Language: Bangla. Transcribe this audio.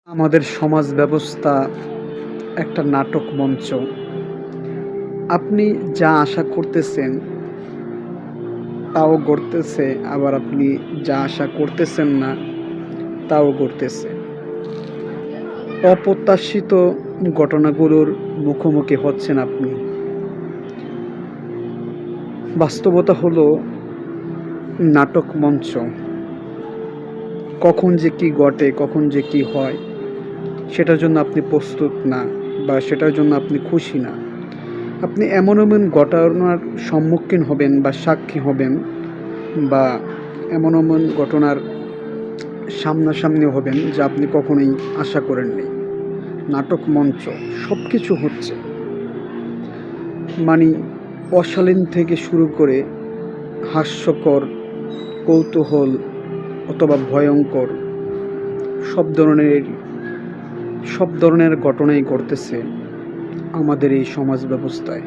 আমাদের সমাজ ব্যবস্থা একটা নাটক মঞ্চ। আপনি যা আশা করতেছেন তাও ঘটতেছে, আবার আপনি যা আশা করতেছেন না তাও ঘটতেছে। অপ্রত্যাশিত ঘটনাগুলোর মুখোমুখি হচ্ছেন আপনি। বাস্তবতা হলো নাটক মঞ্চ। কখন যে কি ঘটে, কখন যে কি হয় সেটার জন্য আপনি প্রস্তুত না, বা সেটার জন্য আপনি খুশি না। আপনি এমন ঘটনার সম্মুখীন হবেন বা সাক্ষী হবেন, বা এমন ঘটনার সামনাসামনি হবেন যা আপনি কখনোই আশা করেননি। নাটক মঞ্চ সব কিছু হচ্ছে, মানে অশালীন থেকে শুরু করে হাস্যকর, কৌতূহল অথবা ভয়ঙ্কর সব ধরনের ঘটনাই ঘটতেছে আমাদের এই সমাজ ব্যবস্থায়।